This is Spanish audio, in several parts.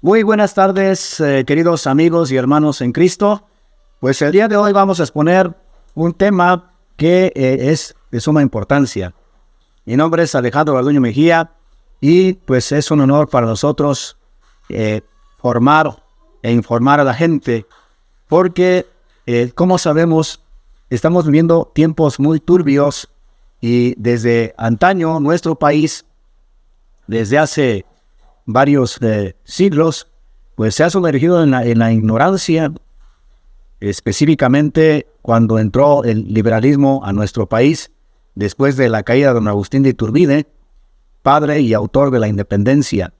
Muy buenas tardes, queridos amigos y hermanos en Cristo. Pues el día de hoy vamos a exponer un tema que es de suma importancia. Mi nombre es Alejandro Garduño Mejía y pues es un honor para nosotros formar e informar a la gente porque, como sabemos, estamos viviendo tiempos muy turbios y desde antaño nuestro país, desde hace varios siglos, pues se ha sumergido en la ignorancia, específicamente cuando entró el liberalismo a nuestro país, después de la caída de don Agustín de Iturbide, padre y autor de la independencia.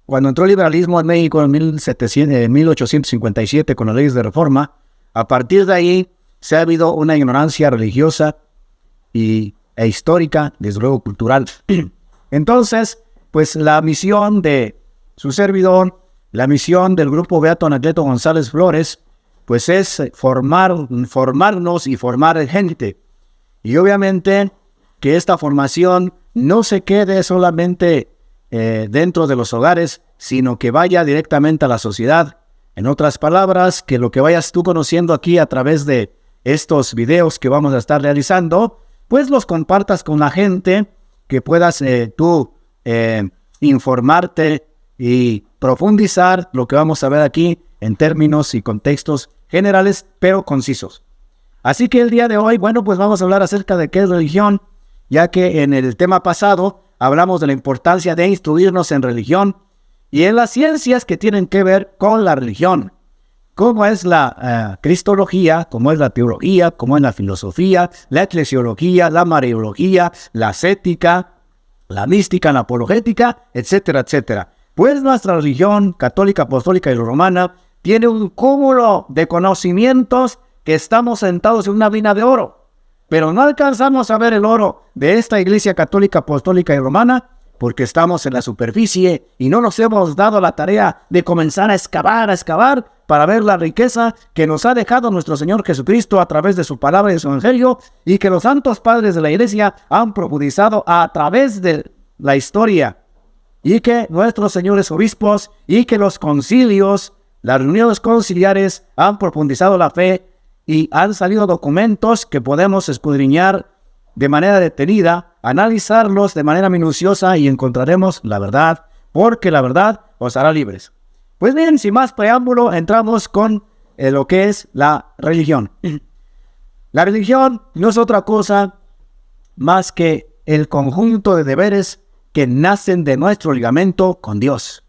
Cuando entró el liberalismo en México en 1857 con las leyes de reforma, a partir de ahí se ha habido una ignorancia religiosa e histórica, desde luego cultural. Entonces, pues la misión de su servidor, la misión del Grupo Beato Anacleto González Flores, pues es formarnos y formar gente. Y obviamente que esta formación no se quede solamente dentro de los hogares, sino que vaya directamente a la sociedad. En otras palabras, que lo que vayas tú conociendo aquí a través de estos videos que vamos a estar realizando, pues los compartas con la gente, que puedas tú informarte y profundizar lo que vamos a ver aquí en términos y contextos generales, pero concisos. Así que el día de hoy, bueno, pues vamos a hablar acerca de qué es religión, ya que en el tema pasado hablamos de la importancia de instruirnos en religión y en las ciencias que tienen que ver con la religión, cómo es la cristología, cómo es la teología, cómo es la filosofía, la eclesiología, la mariología, la ascética, la mística, la apologética, etcétera, etcétera. Pues nuestra religión católica, apostólica y romana tiene un cúmulo de conocimientos que estamos sentados en una mina de oro, pero no alcanzamos a ver el oro de esta iglesia católica, apostólica y romana porque estamos en la superficie y no nos hemos dado la tarea de comenzar a excavar para ver la riqueza que nos ha dejado nuestro Señor Jesucristo a través de su palabra y de su evangelio, y que los santos padres de la iglesia han profundizado a través de la historia, y que nuestros señores obispos y que los concilios, las reuniones conciliares han profundizado la fe y han salido documentos que podemos escudriñar de manera detenida, analizarlos de manera minuciosa y encontraremos la verdad, porque la verdad os hará libres. Pues bien, sin más preámbulo, entramos con lo que es la religión. La religión no es otra cosa más que el conjunto de deberes que nacen de nuestro ligamento con Dios.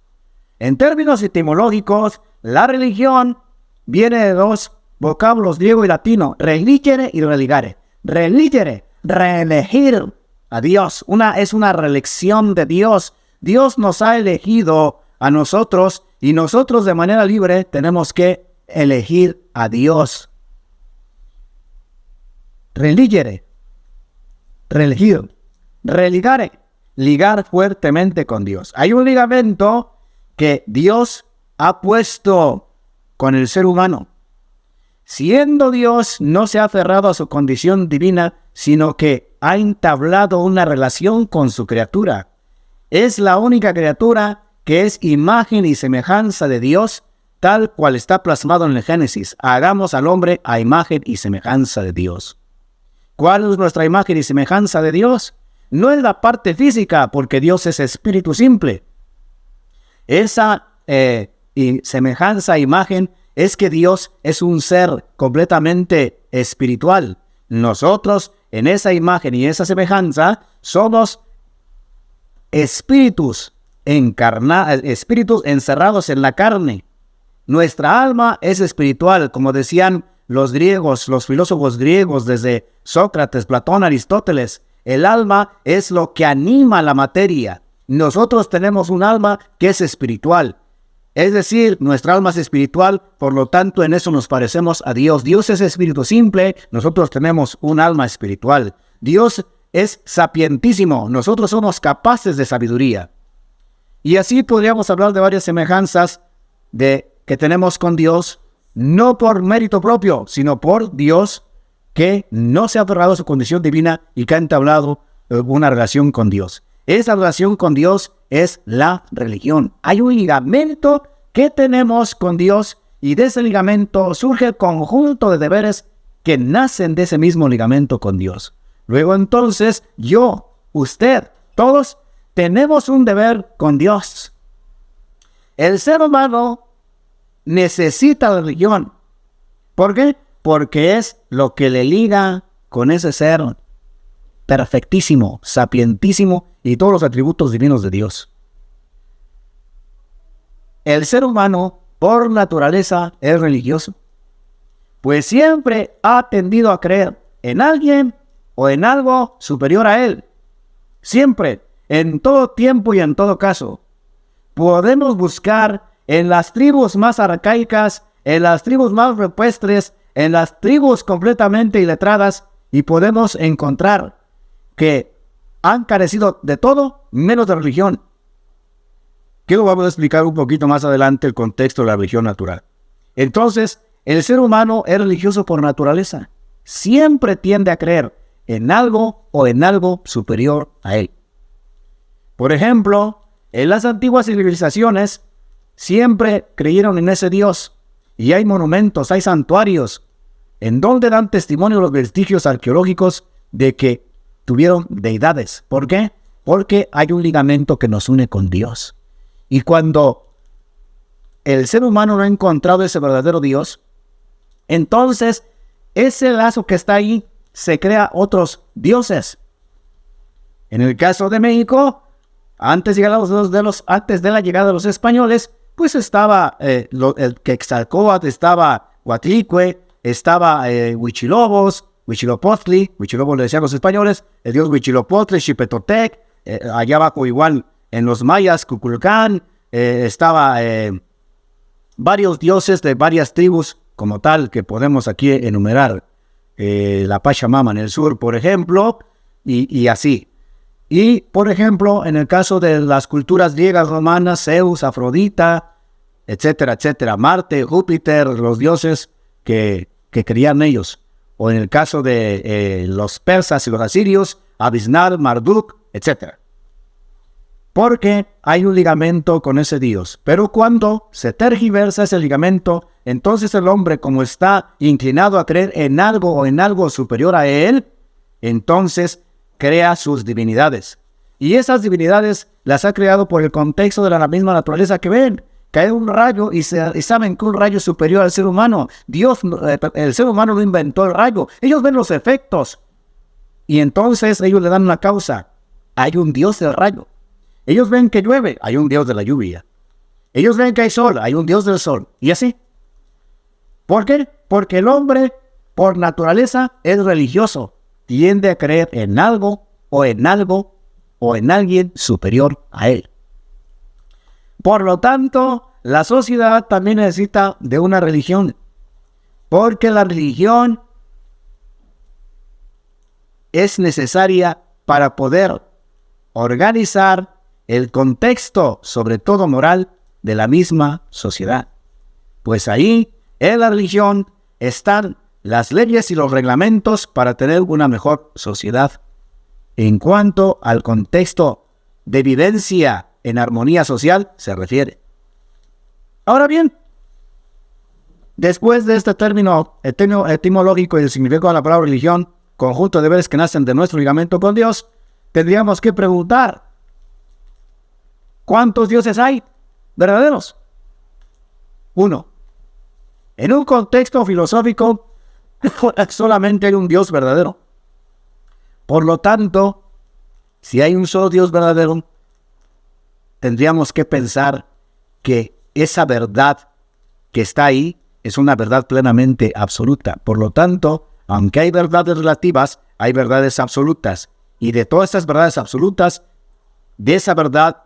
En términos etimológicos, la religión viene de dos vocablos griego y latino, religere y religare. Religere, reelegir a Dios, es una reelección de Dios. Dios nos ha elegido a nosotros y nosotros de manera libre tenemos que elegir a Dios. Religere, reelegir, religare, ligar fuertemente con Dios. Hay un ligamento que Dios ha puesto con el ser humano. Siendo Dios, no se ha aferrado a su condición divina, sino que ha entablado una relación con su criatura. Es la única criatura que es imagen y semejanza de Dios, tal cual está plasmado en el Génesis. Hagamos al hombre a imagen y semejanza de Dios. ¿Cuál es nuestra imagen y semejanza de Dios? No es la parte física, porque Dios es espíritu simple. Esa semejanza, imagen, es que Dios es un ser completamente espiritual. Nosotros, en esa imagen y esa semejanza, somos espíritus encerrados en la carne. Nuestra alma es espiritual, como decían los griegos, los filósofos griegos, desde Sócrates, Platón, Aristóteles. El alma es lo que anima la materia. Nosotros tenemos un alma que es espiritual. Es decir, nuestra alma es espiritual, por lo tanto en eso nos parecemos a Dios. Dios es espíritu simple, nosotros tenemos un alma espiritual. Dios es sapientísimo, nosotros somos capaces de sabiduría. Y así podríamos hablar de varias semejanzas que tenemos con Dios, no por mérito propio, sino por Dios, que no se ha aferrado a su condición divina y que ha entablado una relación con Dios. Esa relación con Dios es la religión. Hay un ligamento que tenemos con Dios y de ese ligamento surge el conjunto de deberes que nacen de ese mismo ligamento con Dios. Luego entonces yo, usted, todos tenemos un deber con Dios. El ser humano necesita la religión. ¿Por qué? Porque es lo que le liga con ese ser perfectísimo, sapientísimo y todos los atributos divinos de Dios. El ser humano, por naturaleza, es religioso, pues siempre ha tendido a creer en alguien o en algo superior a él. Siempre, en todo tiempo y en todo caso. Podemos buscar en las tribus más arcaicas, en las tribus más rupestres, en las tribus completamente iletradas, y podemos encontrar que han carecido de todo menos de religión. Que lo vamos a explicar un poquito más adelante el contexto de la religión natural. Entonces, el ser humano es religioso por naturaleza. Siempre tiende a creer en algo o en algo superior a él. Por ejemplo, en las antiguas civilizaciones siempre creyeron en ese Dios. Y hay monumentos, hay santuarios, en donde dan testimonio los vestigios arqueológicos de que tuvieron deidades. ¿Por qué? Porque hay un ligamento que nos une con Dios. Y cuando el ser humano no ha encontrado ese verdadero Dios, entonces ese lazo que está ahí se crea otros dioses. En el caso de México, antes de la llegada de los españoles, pues estaba el Quetzalcóatl, estaba Huatlicue, estaba Huitzilopochtli, Huitzilopochtli le decían los españoles, el dios Huitzilopochtli, Xipetotec, allá abajo igual en los mayas, Kukulcán, estaba varios dioses de varias tribus como tal que podemos aquí enumerar, la Pachamama en el sur, por ejemplo, y así. Y, por ejemplo, en el caso de las culturas griegas, romanas, Zeus, Afrodita, etcétera, etcétera, Marte, Júpiter, los dioses que creían ellos. O en el caso de los persas y los asirios, Abisnar, Marduk, etcétera. Porque hay un ligamento con ese Dios. Pero cuando se tergiversa ese ligamento, entonces el hombre, como está inclinado a creer en algo o en algo superior a él, entonces crea sus divinidades. Y esas divinidades las ha creado por el contexto de la misma naturaleza que ven. Cae un rayo y saben que un rayo es superior al ser humano. El ser humano no inventó el rayo. Ellos ven los efectos. Y entonces ellos le dan una causa. Hay un Dios del rayo. Ellos ven que llueve. Hay un Dios de la lluvia. Ellos ven que hay sol. Hay un Dios del sol. Y así. ¿Por qué? Porque el hombre, por naturaleza, es religioso. Tiende a creer en algo o en alguien superior a él. Por lo tanto, la sociedad también necesita de una religión, porque la religión es necesaria para poder organizar el contexto, sobre todo moral, de la misma sociedad. Pues ahí, en la religión, están las leyes y los reglamentos para tener una mejor sociedad. En cuanto al contexto de vivencia en armonía social se refiere. Ahora bien, después de este término etimológico y el significado de la palabra religión, conjunto de deberes que nacen de nuestro ligamento con Dios, tendríamos que preguntar, ¿cuántos dioses hay verdaderos? Uno. En un contexto filosófico, solamente hay un Dios verdadero. Por lo tanto, si hay un solo Dios verdadero, tendríamos que pensar que esa verdad que está ahí es una verdad plenamente absoluta. Por lo tanto, aunque hay verdades relativas, hay verdades absolutas. Y de todas estas verdades absolutas, de esa verdad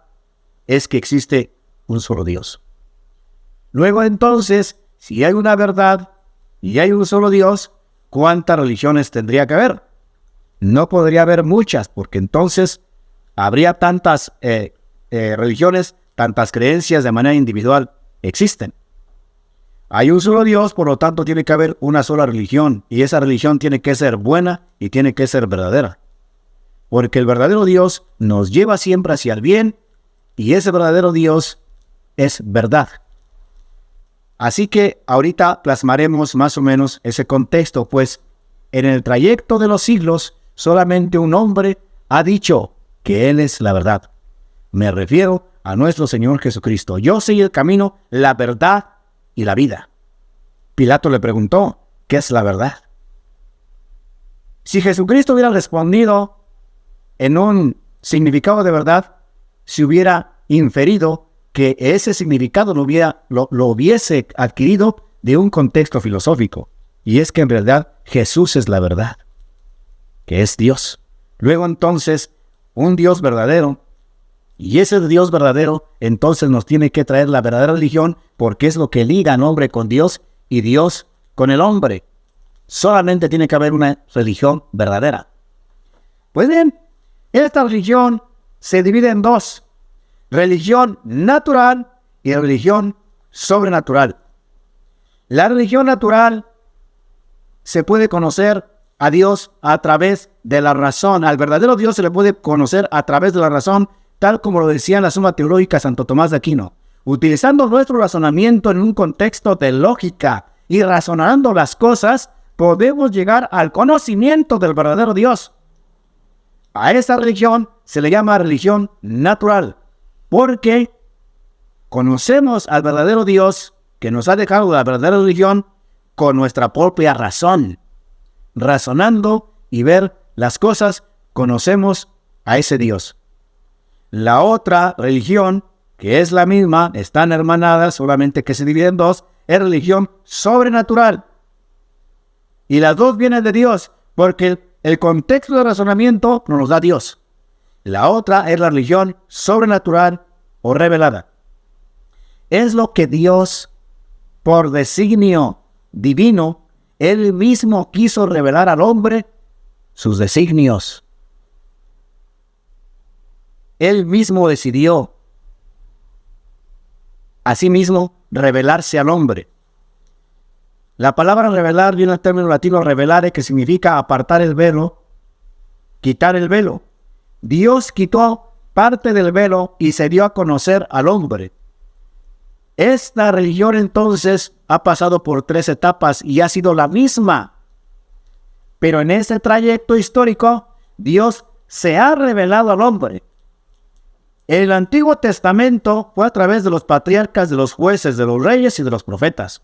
es que existe un solo Dios. Luego entonces, si hay una verdad y hay un solo Dios, ¿cuántas religiones tendría que haber? No podría haber muchas, porque entonces habría tantas religiones, tantas creencias de manera individual. Existen. Hay un solo Dios, por lo tanto tiene que haber una sola religión, y esa religión tiene que ser buena y tiene que ser verdadera. Porque el verdadero Dios nos lleva siempre hacia el bien y ese verdadero Dios es verdad. Así que ahorita plasmaremos más o menos ese contexto, pues en el trayecto de los siglos solamente un hombre ha dicho que Él es la verdad. Me refiero a nuestro Señor Jesucristo. Yo soy el camino, la verdad y la vida. Pilato le preguntó, ¿qué es la verdad? Si Jesucristo hubiera respondido en un significado de verdad, se hubiera inferido que ese significado lo hubiese adquirido de un contexto filosófico. Y es que en realidad Jesús es la verdad, que es Dios. Luego entonces, un Dios verdadero, y ese Dios verdadero entonces nos tiene que traer la verdadera religión, porque es lo que liga al hombre con Dios y Dios con el hombre. Solamente tiene que haber una religión verdadera. Pues bien, esta religión se divide en dos: religión natural y religión sobrenatural. La religión natural se puede conocer a Dios a través de la razón. Al verdadero Dios se le puede conocer a través de la razón, tal como lo decía en la Suma Teológica Santo Tomás de Aquino. Utilizando nuestro razonamiento en un contexto de lógica y razonando las cosas, podemos llegar al conocimiento del verdadero Dios. A esta religión se le llama religión natural, porque conocemos al verdadero Dios que nos ha dejado la verdadera religión con nuestra propia razón. Razonando y ver las cosas, conocemos a ese Dios. La otra religión, que es la misma, están hermanadas, solamente que se divide en dos, es religión sobrenatural. Y las dos vienen de Dios, porque el contexto de razonamiento nos da Dios. La otra es la religión sobrenatural o revelada. Es lo que Dios, por designio divino, Él mismo quiso revelar al hombre sus designios. Él mismo decidió, asimismo, revelarse al hombre. La palabra revelar viene del término latino revelare, que significa apartar el velo, quitar el velo. Dios quitó parte del velo y se dio a conocer al hombre. Esta religión entonces ha pasado por 3 etapas y ha sido la misma. Pero en ese trayecto histórico, Dios se ha revelado al hombre. El Antiguo Testamento fue a través de los patriarcas, de los jueces, de los reyes y de los profetas.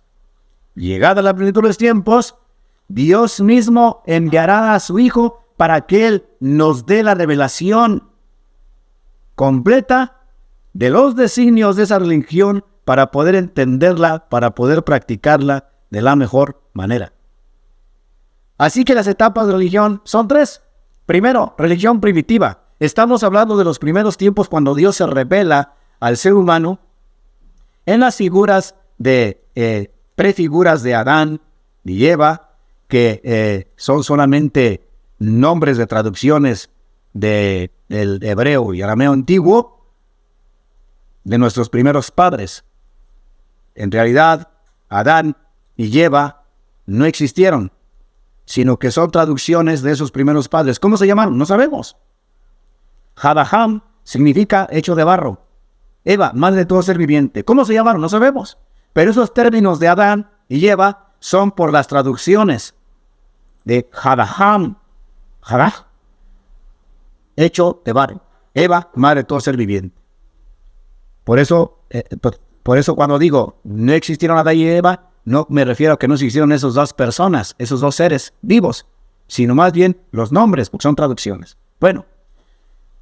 Llegada la plenitud de los tiempos, Dios mismo enviará a su Hijo para que Él nos dé la revelación completa de los designios de esa religión para poder entenderla, para poder practicarla de la mejor manera. Así que las etapas de religión son 3. Primero, religión primitiva. Estamos hablando de los primeros tiempos cuando Dios se revela al ser humano en las figuras de prefiguras de Adán y Eva, que son solamente nombres de traducciones del hebreo y arameo antiguo de nuestros primeros padres. En realidad, Adán y Eva no existieron, sino que son traducciones de esos primeros padres. ¿Cómo se llamaron? No sabemos. Hadaham significa hecho de barro. Eva, madre de todo ser viviente. ¿Cómo se llamaron? No sabemos. Pero esos términos de Adán y Eva son por las traducciones de Hadaham, Hadah, hecho de barro. Eva, madre de todo ser viviente. Por eso cuando digo no existieron Adán y Eva, no me refiero a que no existieron esas 2 personas, esos 2 seres vivos, sino más bien los nombres, porque son traducciones. Bueno,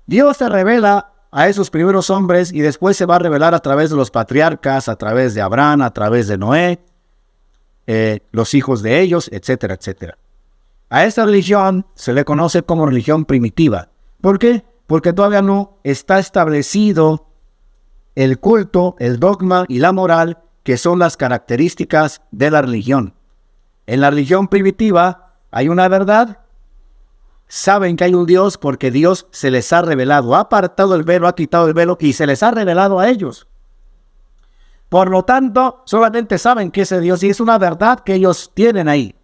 Dios se revela a esos primeros hombres y después se va a revelar a través de los patriarcas, a través de Abraham, a través de Noé, los hijos de ellos, etcétera, etcétera. A esta religión se le conoce como religión primitiva. ¿Por qué? Porque todavía no está establecido el culto, el dogma y la moral, que son las características de la religión. En la religión primitiva hay una verdad. Saben que hay un Dios porque Dios se les ha revelado, ha apartado el velo, ha quitado el velo y se les ha revelado a ellos. Por lo tanto, solamente saben que ese Dios, y es una verdad que ellos tienen ahí.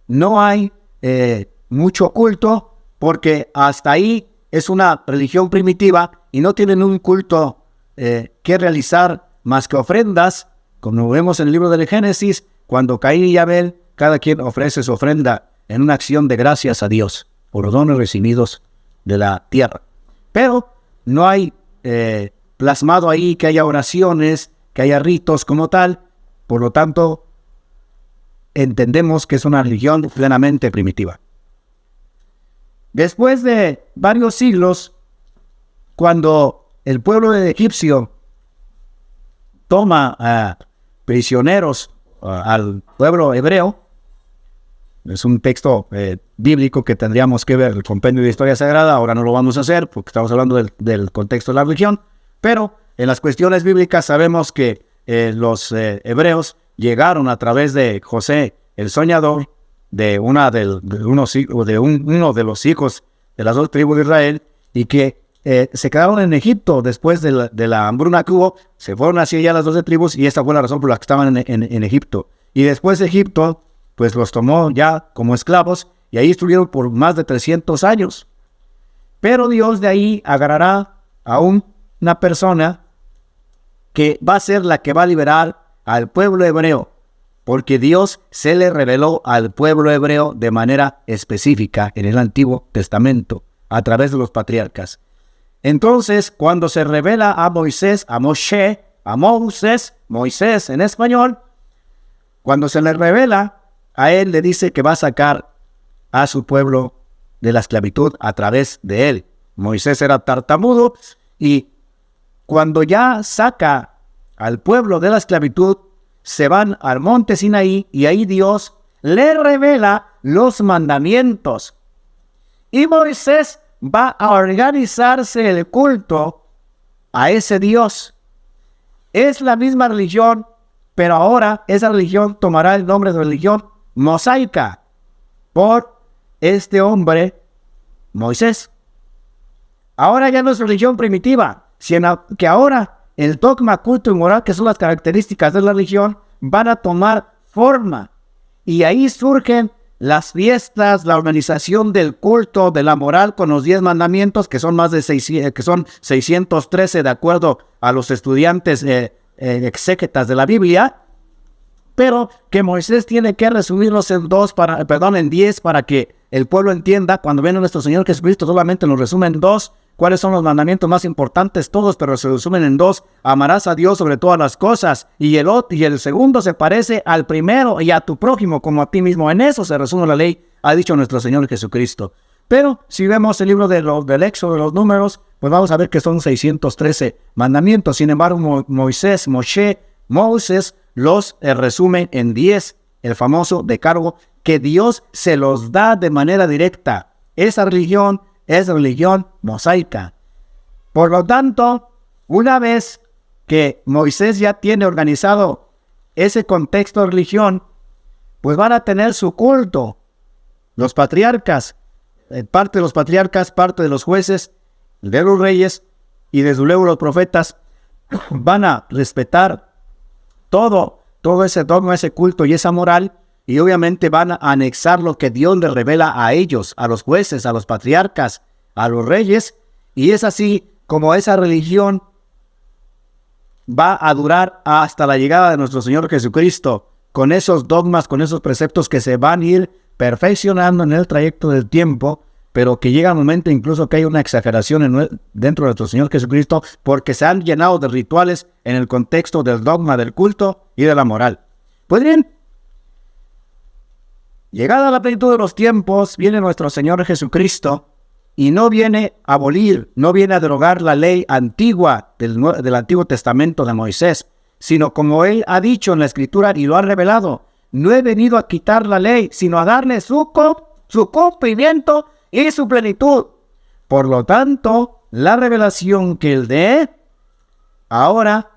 No hay mucho culto, porque hasta ahí es una religión primitiva y no tienen un culto que realizar más que ofrendas, como vemos en el libro del Génesis, cuando Caín y Abel, cada quien ofrece su ofrenda en una acción de gracias a Dios por los dones recibidos de la tierra. Pero no hay plasmado ahí que haya oraciones, que haya ritos como tal. Por lo tanto, entendemos que es una religión plenamente primitiva. Después de varios siglos, cuando el pueblo egipcio toma prisioneros al pueblo hebreo, es un texto bíblico que tendríamos que ver, el compendio de historia sagrada. Ahora no lo vamos a hacer porque estamos hablando del contexto de la religión, pero en las cuestiones bíblicas sabemos que los hebreos llegaron a través de José, el soñador, de uno de los hijos de las dos tribus de Israel, y que se quedaron en Egipto después de la hambruna que hubo. Se fueron hacia allá las 12 tribus y esta fue la razón por la que estaban en Egipto. Y después de Egipto, pues los tomó ya como esclavos y ahí estuvieron por más de 300 años. Pero Dios de ahí agarrará a una persona que va a ser la que va a liberar al pueblo hebreo, porque Dios se le reveló al pueblo hebreo de manera específica en el Antiguo Testamento, a través de los patriarcas. Entonces, cuando se revela a Moisés en español, cuando se le revela, a él le dice que va a sacar a su pueblo de la esclavitud a través de él. Moisés era tartamudo y cuando ya saca al pueblo de la esclavitud, se van al monte Sinaí y ahí Dios le revela los mandamientos. Y Moisés va a organizarse el culto a ese Dios. Es la misma religión, pero ahora esa religión tomará el nombre de religión mosaica por este hombre, Moisés. Ahora ya no es religión primitiva, sino que ahora el dogma, culto y moral, que son las características de la religión, van a tomar forma. Y ahí surgen las fiestas, la organización del culto, de la moral con los 10 mandamientos, que son más de 613 de acuerdo a los estudiantes exégetas de la Biblia, pero que Moisés tiene que resumirlos en 10 para que el pueblo entienda. Cuando viene nuestro Señor Jesucristo, solamente nos resume en 2. ¿Cuáles son los mandamientos más importantes? Todos, pero se resumen en 2. Amarás a Dios sobre todas las cosas. Y el segundo se parece al primero, y a tu prójimo como a ti mismo. En eso se resume la ley, ha dicho nuestro Señor Jesucristo. Pero si vemos el libro del Éxodo, de los Números, pues vamos a ver que son 613 mandamientos. Sin embargo, Moisés los resume en 10, el famoso decálogo, que Dios se los da de manera directa. Esa religión es religión mosaica. Por lo tanto, una vez que Moisés ya tiene organizado ese contexto de religión, pues van a tener su culto. Los patriarcas, parte de los patriarcas, parte de los jueces, de los reyes y desde luego los profetas, van a respetar todo ese dogma, ese culto y esa moral, y obviamente van a anexar lo que Dios les revela a ellos, a los jueces, a los patriarcas, a los reyes, y es así como esa religión va a durar hasta la llegada de nuestro Señor Jesucristo, con esos dogmas, con esos preceptos que se van a ir perfeccionando en el trayecto del tiempo, pero que llega un momento incluso que hay una exageración dentro de nuestro Señor Jesucristo, porque se han llenado de rituales en el contexto del dogma, del culto y de la moral. Pues bien, llegada la plenitud de los tiempos, viene nuestro Señor Jesucristo y no viene a abolir, no viene a derogar la ley antigua del Antiguo Testamento de Moisés, sino como Él ha dicho en la Escritura y lo ha revelado, no he venido a quitar la ley, sino a darle su cumplimiento y su plenitud. Por lo tanto, la revelación que Él dé, ahora,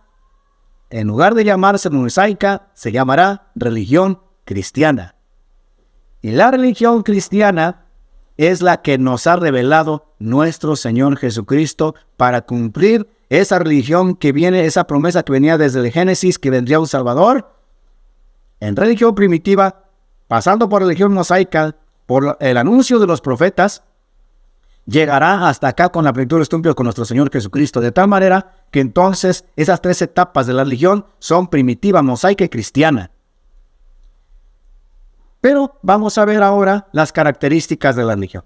en lugar de llamarse mosaica, se llamará religión cristiana. Y la religión cristiana es la que nos ha revelado nuestro Señor Jesucristo para cumplir esa religión que viene, esa promesa que venía desde el Génesis, que vendría un Salvador. En religión primitiva, pasando por religión mosaica, por el anuncio de los profetas, llegará hasta acá con la plenitud de los tiempos con nuestro Señor Jesucristo, de tal manera que entonces esas 3 etapas de la religión son primitiva, mosaica y cristiana. Pero vamos a ver ahora las características de la religión.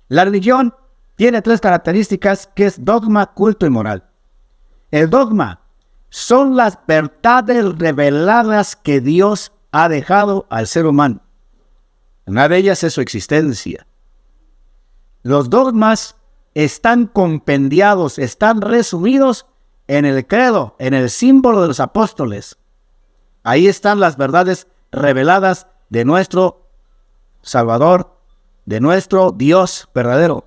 La religión tiene 3 características, que es dogma, culto y moral. El dogma son las verdades reveladas que Dios ha dejado al ser humano. Una de ellas es su existencia. Los dogmas están compendiados, están resumidos en el credo, en el símbolo de los apóstoles. Ahí están las verdades reveladas de nuestro Salvador, de nuestro Dios verdadero,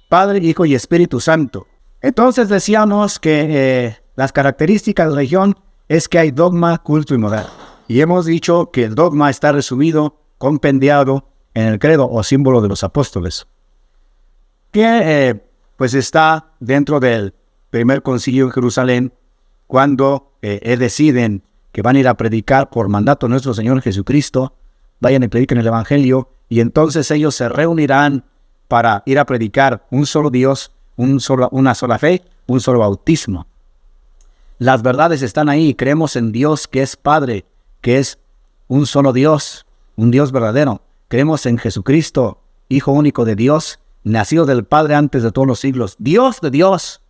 Padre, Hijo y Espíritu Santo. Entonces decíamos que las características de la religión es que hay dogma, culto y moral. Y hemos dicho que el dogma está resumido, compendiado en el credo o símbolo de los apóstoles, que pues está dentro del primer concilio en Jerusalén, cuando deciden que van a ir a predicar por mandato de nuestro Señor Jesucristo, vayan y prediquen el Evangelio, y entonces ellos se reunirán para ir a predicar un solo Dios, una sola fe, un solo bautismo. Las verdades están ahí. Creemos en Dios que es Padre, que es un solo Dios, un Dios verdadero. Creemos en Jesucristo, Hijo único de Dios, nacido del Padre antes de todos los siglos. Dios de Dios.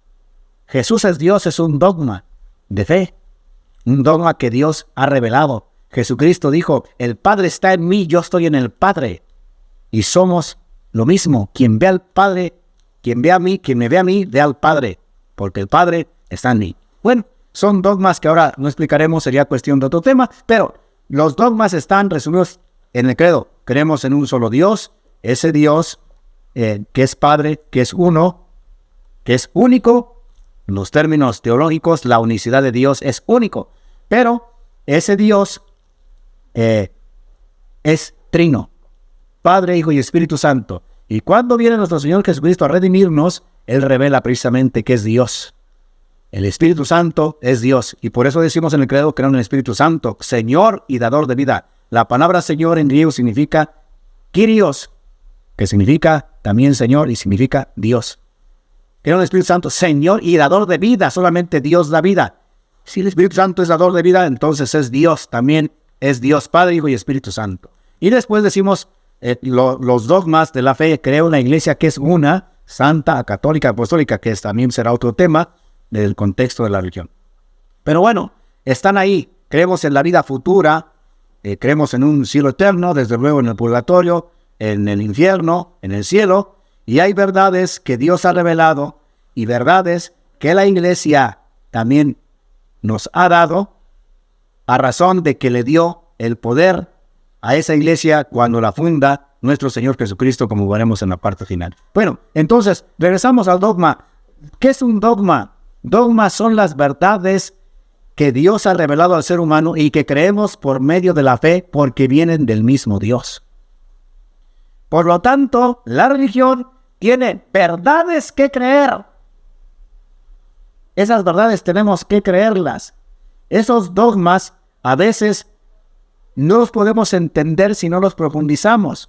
Jesús es Dios, es un dogma de fe, un dogma que Dios ha revelado. Jesucristo dijo, el Padre está en mí, yo estoy en el Padre. Y somos lo mismo. Quien ve al Padre, quien me ve a mí, ve al Padre, porque el Padre está en mí. Bueno, son dogmas que ahora no explicaremos, sería cuestión de otro tema, pero los dogmas están resumidos en el credo. Creemos en un solo Dios, ese Dios que es Padre, que es uno, que es único. En los términos teológicos, la unicidad de Dios es único, pero ese Dios es trino, Padre, Hijo y Espíritu Santo. Y cuando viene nuestro Señor Jesucristo a redimirnos, Él revela precisamente que es Dios. El Espíritu Santo es Dios, y por eso decimos en el credo que era un Espíritu Santo, Señor y dador de vida. La palabra Señor en griego significa Kyrios, que significa también Señor y significa Dios. Era un Espíritu Santo, Señor y dador de vida, solamente Dios da vida. Si el Espíritu Santo es dador de vida, entonces es Dios, también es Dios, Padre, Hijo y Espíritu Santo. Y después decimos los dogmas de la fe. Creo una iglesia que es una, santa, católica, apostólica, que también será otro tema del contexto de la religión. Pero bueno, están ahí. Creemos en la vida futura, creemos en un cielo eterno, desde luego en el purgatorio, en el infierno, en el cielo, y hay verdades que Dios ha revelado y verdades que la iglesia también nos ha dado a razón de que le dio el poder a esa iglesia cuando la funda nuestro Señor Jesucristo, como veremos en la parte final. Bueno, entonces, regresamos al dogma. ¿Qué es un dogma? Dogmas son las verdades que Dios ha revelado al ser humano y que creemos por medio de la fe porque vienen del mismo Dios. Por lo tanto, la religión tiene verdades que creer. Esas verdades tenemos que creerlas. Esos dogmas a veces no los podemos entender si no los profundizamos.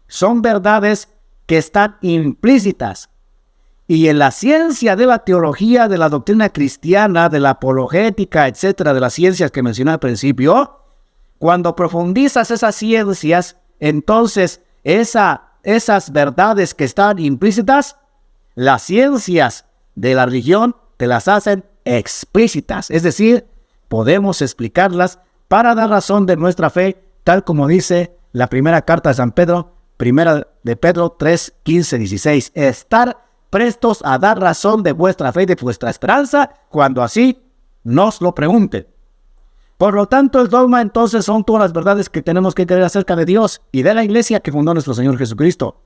Son verdades que están implícitas. Y en la ciencia de la teología, de la doctrina cristiana, de la apologética, etcétera, de las ciencias que mencioné al principio, cuando profundizas esas ciencias, entonces esas verdades que están implícitas, las ciencias de la religión te las hacen explícitas. Es decir, podemos explicarlas para dar razón de nuestra fe, tal como dice la primera carta de San Pedro, primera de Pedro 3, 15, 16. Estar prestos a dar razón de vuestra fe y de vuestra esperanza, cuando así nos lo pregunten. Por lo tanto, el dogma entonces son todas las verdades que tenemos que creer acerca de Dios y de la iglesia que fundó nuestro Señor Jesucristo.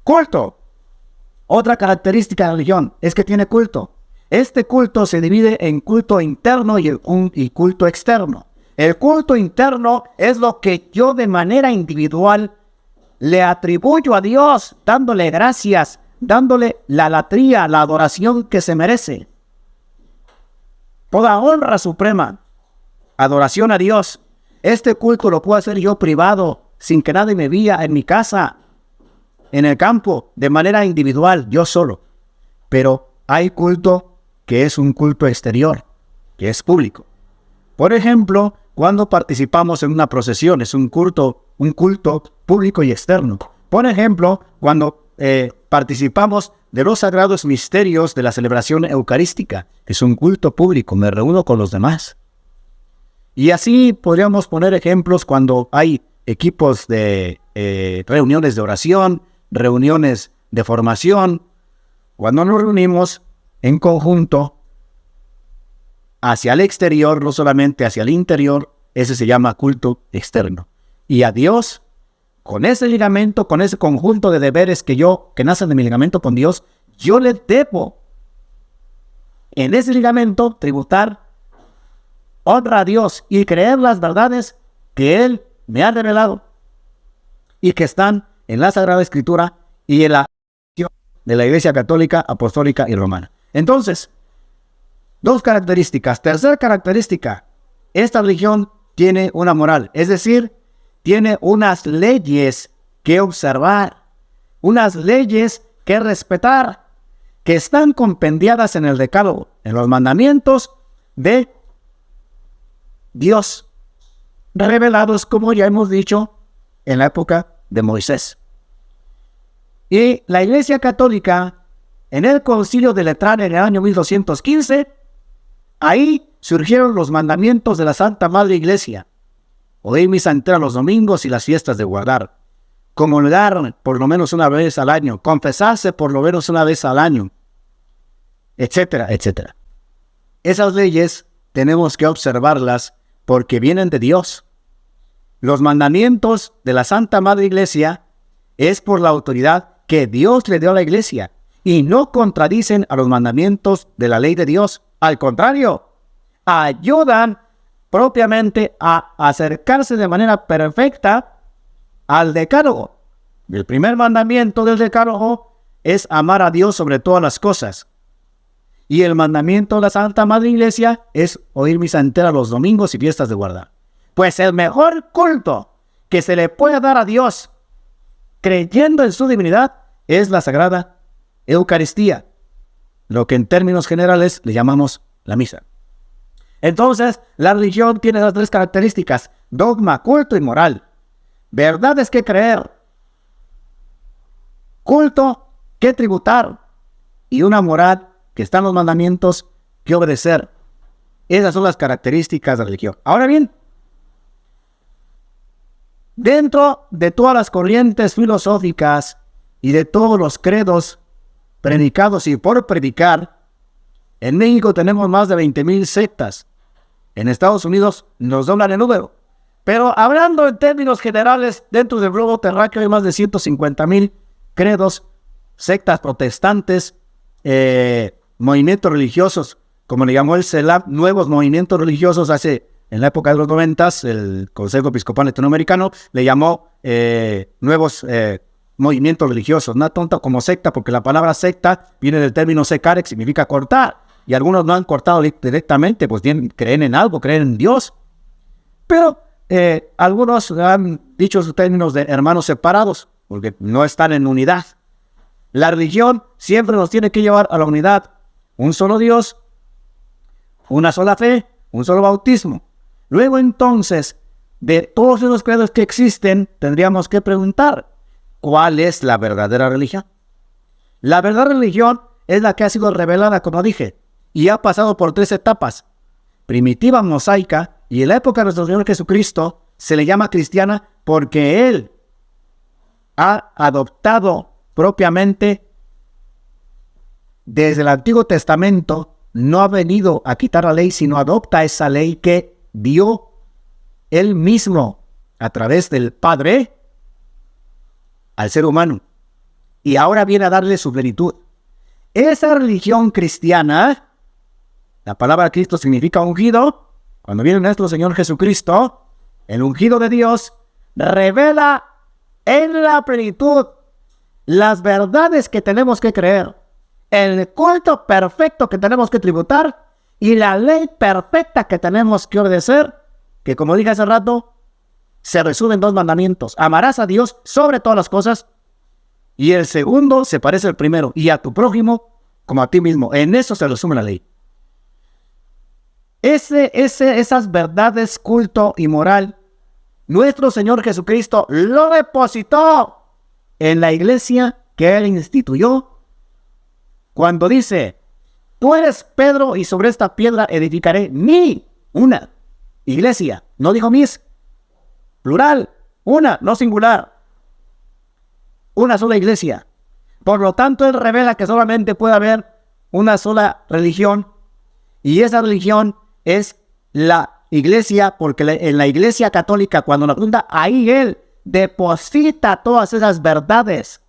Culto. Otra característica de la religión es que tiene culto. Este culto se divide en culto interno y culto externo. El culto interno es lo que yo de manera individual le atribuyo a Dios, dándole gracias, dándole la latría, la adoración que se merece. Toda honra suprema, adoración a Dios. Este culto lo puedo hacer yo privado, sin que nadie me vea en mi casa. en el campo, de manera individual, yo solo. Pero hay culto que es un culto exterior, que es público. Por ejemplo, cuando participamos en una procesión, es un culto público y externo. Por ejemplo, cuando participamos de los sagrados misterios de la celebración eucarística, es un culto público, me reúno con los demás. Y así podríamos poner ejemplos cuando hay equipos de reuniones de oración, reuniones de formación, cuando nos reunimos en conjunto hacia el exterior, no solamente hacia el interior, ese se llama culto externo. Y a Dios, con ese ligamento, con ese conjunto de deberes que nacen de mi ligamento con Dios, yo le debo en ese ligamento tributar honra a Dios y creer las verdades que Él me ha revelado y que están en la Sagrada Escritura y en la de la Iglesia Católica, Apostólica y Romana. Entonces, dos características. Tercera característica, esta religión tiene una moral, es decir, tiene unas leyes que observar, unas leyes que respetar, que están compendiadas en el Decálogo, en los mandamientos de Dios, revelados, como ya hemos dicho, en la época de Moisés. Y la Iglesia Católica, en el Concilio de Letrán en el año 1215, ahí surgieron los mandamientos de la Santa Madre Iglesia: oír misa entera los domingos y las fiestas de guardar, comulgar por lo menos una vez al año, confesarse por lo menos una vez al año, etcétera, etcétera. Esas leyes tenemos que observarlas porque vienen de Dios. Los mandamientos de la Santa Madre Iglesia es por la autoridad que Dios le dio a la Iglesia y no contradicen a los mandamientos de la ley de Dios. Al contrario, ayudan propiamente a acercarse de manera perfecta al Decálogo. El primer mandamiento del Decálogo es amar a Dios sobre todas las cosas. Y el mandamiento de la Santa Madre Iglesia es oír misa entera los domingos y fiestas de guardar. Pues el mejor culto que se le puede dar a Dios, creyendo en su divinidad, es la Sagrada Eucaristía, lo que en términos generales le llamamos la misa. Entonces, la religión tiene las tres características: dogma, culto y moral. Verdades que creer, culto que tributar y una moral que está en los mandamientos que obedecer. Esas son las características de la religión. Ahora bien, dentro de todas las corrientes filosóficas y de todos los credos predicados y por predicar, en México tenemos más de 20,000 sectas. En Estados Unidos nos doblan el número. Pero hablando en términos generales, dentro del globo terráqueo hay más de 150,000 credos, sectas protestantes, movimientos religiosos, como le llamó el CELAP, nuevos movimientos religiosos en la época de los 90, el Consejo Episcopal Latinoamericano le llamó nuevos movimientos religiosos, no tanto como secta, porque la palabra secta viene del término secare, que significa cortar, y algunos no han cortado directamente, pues creen en algo, creen en Dios, pero algunos han dicho sus términos de hermanos separados, porque no están en unidad. La religión siempre nos tiene que llevar a la unidad: un solo Dios, una sola fe, un solo bautismo. Luego entonces, de todos los credos que existen, tendríamos que preguntar: ¿cuál es la verdadera religión? La verdadera religión es la que ha sido revelada, como dije, y ha pasado por 3 etapas: primitiva, mosaica, y en la época de nuestro Señor Jesucristo se le llama cristiana porque Él ha adoptado propiamente desde el Antiguo Testamento, no ha venido a quitar la ley, sino adopta esa ley que dio Él mismo a través del Padre al ser humano, y ahora viene a darle su plenitud. Esa religión cristiana, la palabra Cristo significa ungido. Cuando viene nuestro Señor Jesucristo, el ungido de Dios revela en la plenitud las verdades que tenemos que creer, el culto perfecto que tenemos que tributar y la ley perfecta que tenemos que obedecer, que, como dije hace rato, se resumen en 2 mandamientos: amarás a Dios sobre todas las cosas Y el segundo se parece al primero. Y a tu prójimo como a ti mismo. En eso se resume la ley. Esas verdades, culto y moral, nuestro Señor Jesucristo lo depositó en la iglesia que Él instituyó. Cuando dice, tú eres Pedro y sobre esta piedra edificaré una iglesia. No dijo mis, plural, una, no singular. Una sola iglesia. Por lo tanto, Él revela que solamente puede haber una sola religión. Y esa religión es la iglesia, porque en la iglesia católica, cuando nos funda, ahí Él deposita todas esas verdades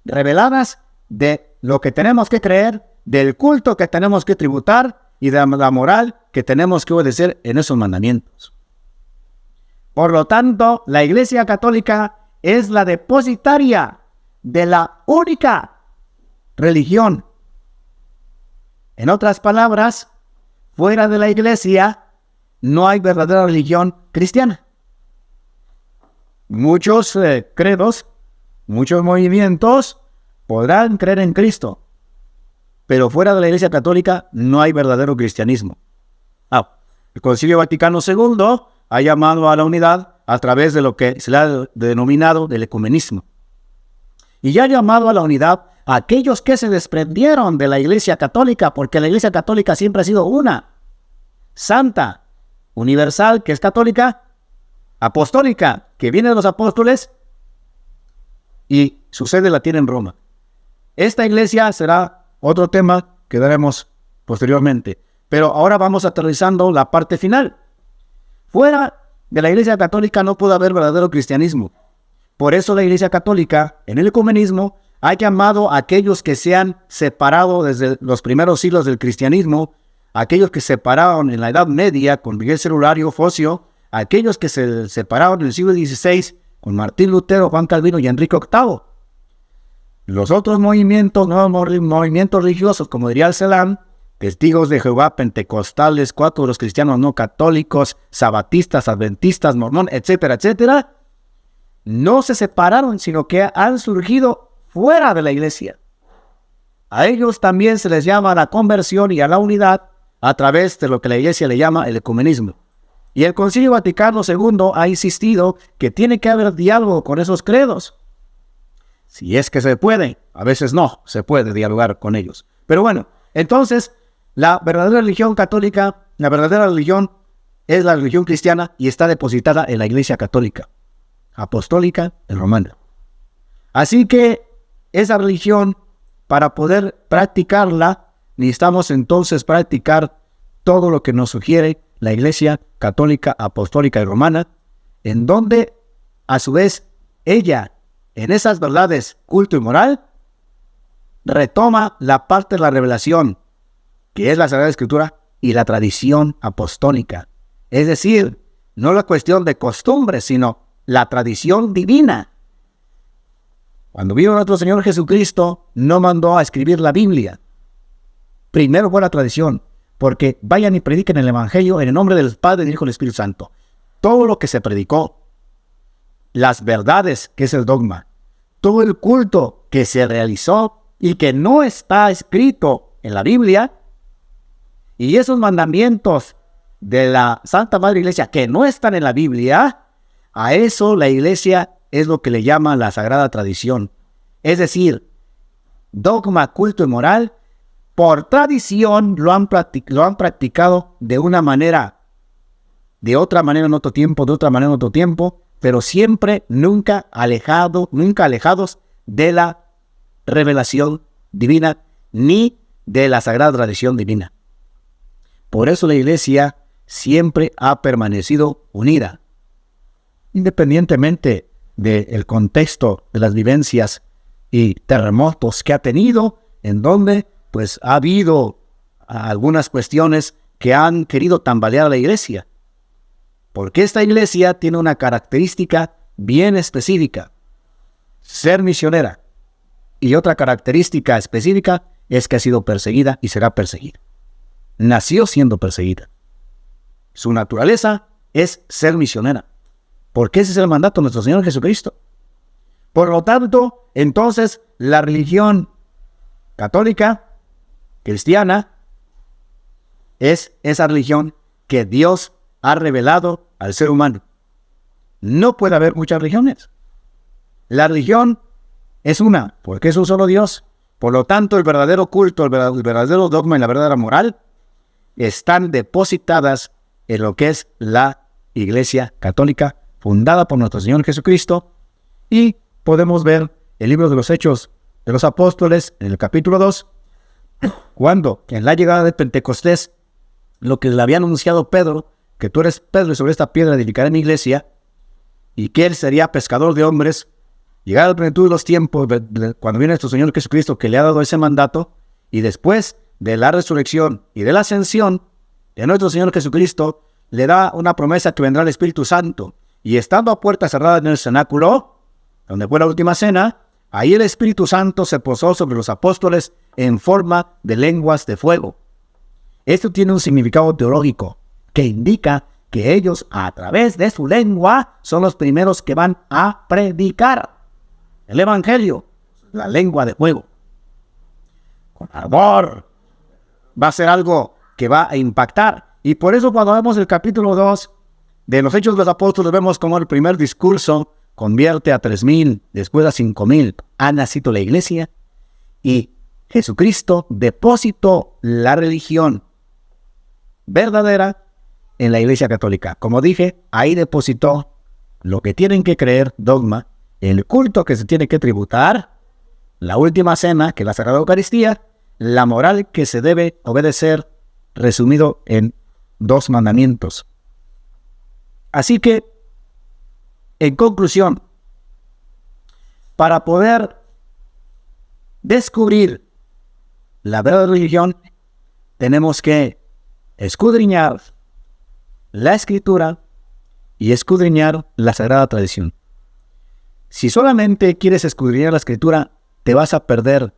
reveladas de lo que tenemos que creer, del culto que tenemos que tributar y de la moral que tenemos que obedecer en esos mandamientos. Por lo tanto, la iglesia católica es la depositaria de la única religión. En otras palabras, fuera de la iglesia no hay verdadera religión cristiana. Muchos credos, muchos movimientos podrán creer en Cristo, pero fuera de la iglesia católica no hay verdadero cristianismo. El Concilio Vaticano II ha llamado a la unidad a través de lo que se le ha denominado el ecumenismo. Y ha llamado a la unidad a aquellos que se desprendieron de la iglesia católica, porque la iglesia católica siempre ha sido una, santa, universal, que es católica, apostólica, que viene de los apóstoles y su sede la tiene en Roma. Esta iglesia será otro tema que daremos posteriormente, pero ahora vamos aterrizando la parte final. Fuera de la iglesia católica no puede haber verdadero cristianismo. Por eso la iglesia católica, en el ecumenismo, ha llamado a aquellos que se han separado desde los primeros siglos del cristianismo, aquellos que se separaron en la Edad Media con Miguel Celulario, Focio, aquellos que se separaron en el siglo XVI con Martín Lutero, Juan Calvino y Enrique VIII. Los otros movimientos, nuevos movimientos religiosos, como diría el Celam, Testigos de Jehová, Pentecostales, Cuatro de los Cristianos No Católicos, Sabatistas, Adventistas, Mormón, etcétera, etcétera, no se separaron, sino que han surgido fuera de la iglesia. A ellos también se les llama a la conversión y a la unidad a través de lo que la iglesia le llama el ecumenismo. Y el Concilio Vaticano II ha insistido que tiene que haber diálogo con esos credos. Si es que se puede, a veces no se puede dialogar con ellos. Pero bueno, entonces, la verdadera religión católica, la verdadera religión es la religión cristiana y está depositada en la iglesia católica, apostólica y romana. Así que esa religión, para poder practicarla, necesitamos entonces practicar todo lo que nos sugiere la iglesia católica, apostólica y romana, en donde, a su vez, ella, en esas verdades, culto y moral, retoma la parte de la revelación, que es la Sagrada Escritura, y la tradición apostólica. Es decir, no la cuestión de costumbres, sino la tradición divina. Cuando vino nuestro Señor Jesucristo, no mandó a escribir la Biblia. Primero fue la tradición, porque vayan y prediquen el Evangelio en el nombre del Padre, del Hijo y del Espíritu Santo. Todo lo que se predicó, las verdades, que es el dogma, todo el culto que se realizó y que no está escrito en la Biblia, y esos mandamientos de la Santa Madre Iglesia que no están en la Biblia, a eso la Iglesia es lo que le llama la Sagrada Tradición. Es decir, dogma, culto y moral, por tradición lo han practicado de una manera, de otra manera en otro tiempo, de otra manera en otro tiempo, pero siempre nunca alejados de la revelación divina ni de la sagrada tradición divina. Por eso la iglesia siempre ha permanecido unida, independientemente del contexto de las vivencias y terremotos que ha tenido, en donde pues ha habido algunas cuestiones que han querido tambalear a la iglesia. Porque esta iglesia tiene una característica bien específica: ser misionera. Y otra característica específica es que ha sido perseguida y será perseguida. Nació siendo perseguida. Su naturaleza es ser misionera. Porque ese es el mandato de nuestro Señor Jesucristo. Por lo tanto, entonces, la religión católica, cristiana, es esa religión que Dios ha revelado al ser humano. No puede haber muchas religiones. La religión es una, porque es un solo Dios. Por lo tanto, el verdadero culto, el verdadero dogma y la verdadera moral están depositadas en lo que es la Iglesia Católica, fundada por nuestro Señor Jesucristo. Y podemos ver el libro de los Hechos de los Apóstoles, en el capítulo 2, cuando en la llegada de Pentecostés, lo que le había anunciado Pedro, que tú eres Pedro y sobre esta piedra edificaré mi iglesia, y que él sería pescador de hombres, llegar a la plenitud de los tiempos, cuando viene nuestro Señor Jesucristo, que le ha dado ese mandato, y después de la resurrección y de la ascensión de nuestro Señor Jesucristo, le da una promesa que vendrá el Espíritu Santo, y estando a puerta cerrada en el cenáculo, donde fue la última cena, ahí el Espíritu Santo se posó sobre los apóstoles en forma de lenguas de fuego. Esto tiene un significado teológico que indica que ellos, a través de su lengua, son los primeros que van a predicar el Evangelio, la lengua de fuego. Con ardor. Va a ser algo que va a impactar. Y por eso cuando vemos el capítulo 2 de los Hechos de los Apóstoles, vemos como el primer discurso convierte a 3,000, después a 5,000. Ha nacido la iglesia y Jesucristo depositó la religión verdadera en la Iglesia Católica. Como dije, ahí depositó lo que tienen que creer, dogma, el culto que se tiene que tributar, la última cena, que es la Sagrada Eucaristía, la moral que se debe obedecer, resumido en 2 mandamientos. Así que, en conclusión, para poder descubrir la verdadera religión, tenemos que escudriñar la Escritura y escudriñar la Sagrada Tradición. Si solamente quieres escudriñar la Escritura, te vas a perder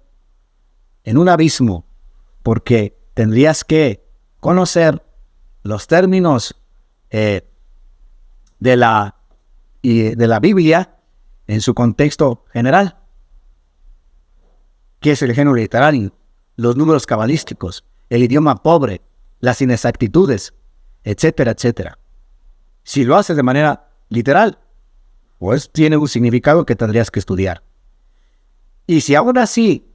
en un abismo, porque tendrías que conocer los términos de la Biblia en su contexto general. ¿Qué es el género literario? Los números cabalísticos, el idioma pobre, las inexactitudes, etcétera, etcétera. Si lo haces de manera literal, pues tiene un significado que tendrías que estudiar. Y si aún así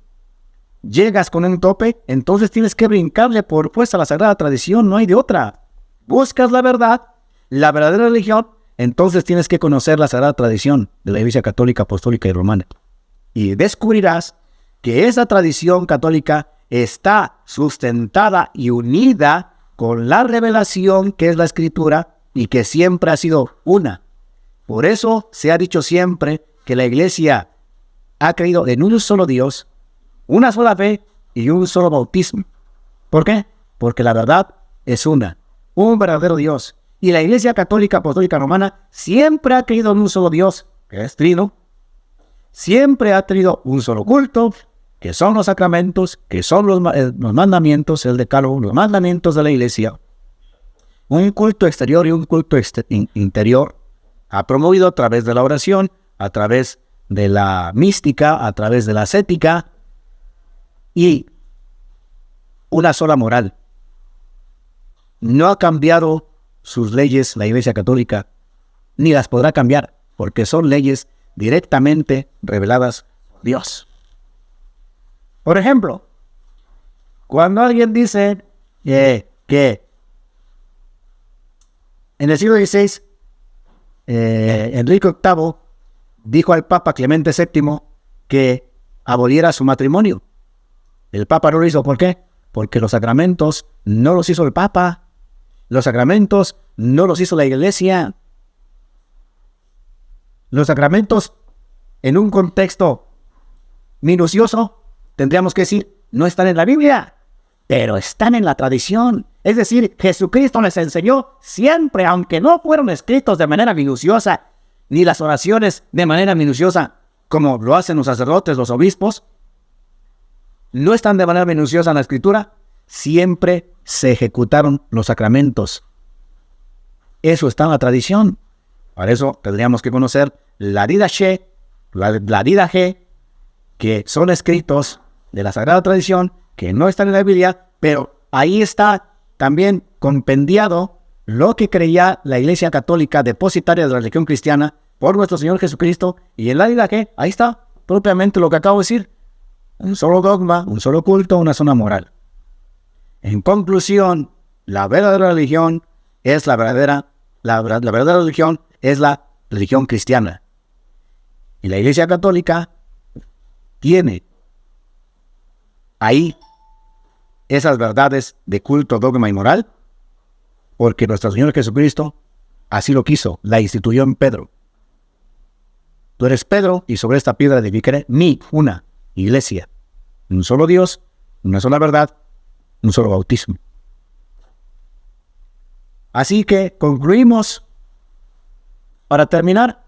llegas con un tope, entonces tienes que brincarle por fuerza a la Sagrada Tradición, no hay de otra. Buscas la verdad, la verdadera religión, entonces tienes que conocer la Sagrada Tradición de la Iglesia Católica, Apostólica y Romana. Y descubrirás que esa tradición católica está sustentada y unida con la revelación que es la Escritura y que siempre ha sido una. Por eso se ha dicho siempre que la Iglesia ha creído en un solo Dios, una sola fe y un solo bautismo. ¿Por qué? Porque la verdad es una, un verdadero Dios. Y la Iglesia Católica, Apostólica, Romana siempre ha creído en un solo Dios, que es trino. Siempre ha tenido un solo culto, que son los sacramentos, que son los mandamientos, el decálogo, los mandamientos de la Iglesia. Un culto exterior y un culto interior, ha promovido a través de la oración, a través de la mística, a través de la ascética, y una sola moral. No ha cambiado sus leyes la Iglesia Católica, ni las podrá cambiar, porque son leyes directamente reveladas por Dios. Por ejemplo, cuando alguien dice que en el siglo XVI, Enrique VIII dijo al Papa Clemente VII que aboliera su matrimonio. El Papa no lo hizo. ¿Por qué? Porque los sacramentos no los hizo el Papa. Los sacramentos no los hizo la Iglesia. Los sacramentos, en un contexto minucioso, tendríamos que decir, no están en la Biblia, pero están en la tradición. Es decir, Jesucristo les enseñó siempre, aunque no fueron escritos de manera minuciosa, ni las oraciones de manera minuciosa, como lo hacen los sacerdotes, los obispos, no están de manera minuciosa en la Escritura, siempre se ejecutaron los sacramentos. Eso está en la tradición. Para eso tendríamos que conocer la Didache la Didache, que son escritos de la Sagrada Tradición, que no están en la Biblia, pero ahí está también compendiado lo que creía la Iglesia Católica, depositaria de la religión cristiana, por nuestro Señor Jesucristo, y en la Didache, ahí está propiamente lo que acabo de decir: un solo dogma, un solo culto, una sola moral. En conclusión, la verdadera religión es la verdadera religión es la religión cristiana. Y la Iglesia Católica tiene ahí esas verdades de culto, dogma y moral, porque nuestro Señor Jesucristo así lo quiso, la instituyó en Pedro. Tú eres Pedro, y sobre esta piedra edificaré una iglesia. Un solo Dios, una sola verdad, un solo bautismo. Así que concluimos. Para terminar,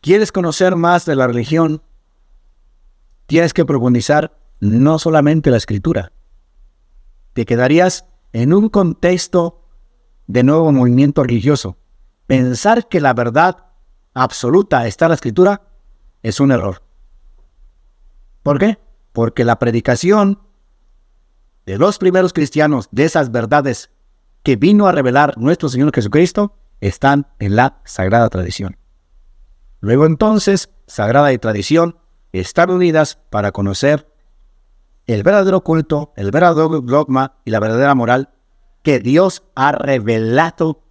¿quieres conocer más de la religión? Tienes que profundizar no solamente la Escritura. Te quedarías en un contexto de nuevo movimiento religioso. Pensar que la verdad absoluta está en la Escritura es un error. ¿Por qué? Porque la predicación de los primeros cristianos, de esas verdades que vino a revelar nuestro Señor Jesucristo, están en la Sagrada Tradición. Luego entonces, Sagrada y Tradición están unidas para conocer el verdadero culto, el verdadero dogma y la verdadera moral que Dios ha revelado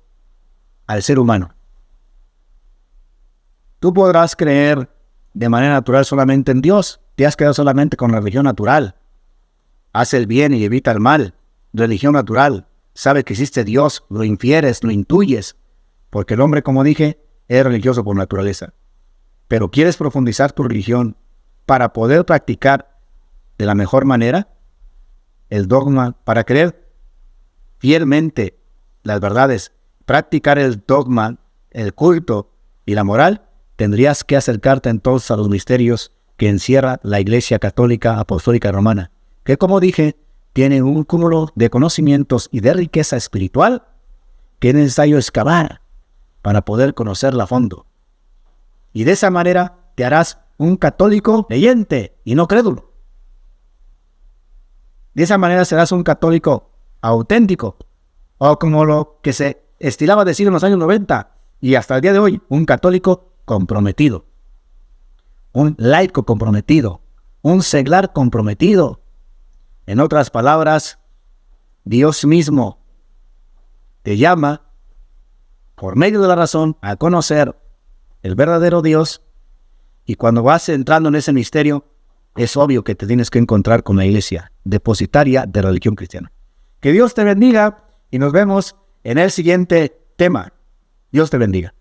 al ser humano. Tú podrás creer de manera natural solamente en Dios. Te has quedado solamente con la religión natural. Haz el bien y evita el mal. Religión natural. Sabe que existe Dios, lo infieres, lo intuyes. Porque el hombre, como dije, es religioso por naturaleza. Pero ¿quieres profundizar tu religión para poder practicar de la mejor manera el dogma, para creer fielmente las verdades, practicar el dogma, el culto y la moral? Tendrías que acercarte entonces a los misterios que encierra la Iglesia Católica Apostólica Romana, que, como dije, tiene un cúmulo de conocimientos y de riqueza espiritual que es necesario excavar para poder conocerla a fondo. Y de esa manera te harás un católico creyente y no crédulo. De esa manera serás un católico auténtico, o como lo que se estilaba decir en los años 90 y hasta el día de hoy, un católico comprometido, un laico comprometido, un seglar comprometido. En otras palabras, Dios mismo te llama, por medio de la razón, a conocer el verdadero Dios, y cuando vas entrando en ese misterio, es obvio que te tienes que encontrar con la Iglesia depositaria de la religión cristiana. Que Dios te bendiga y nos vemos en el siguiente tema. Dios te bendiga.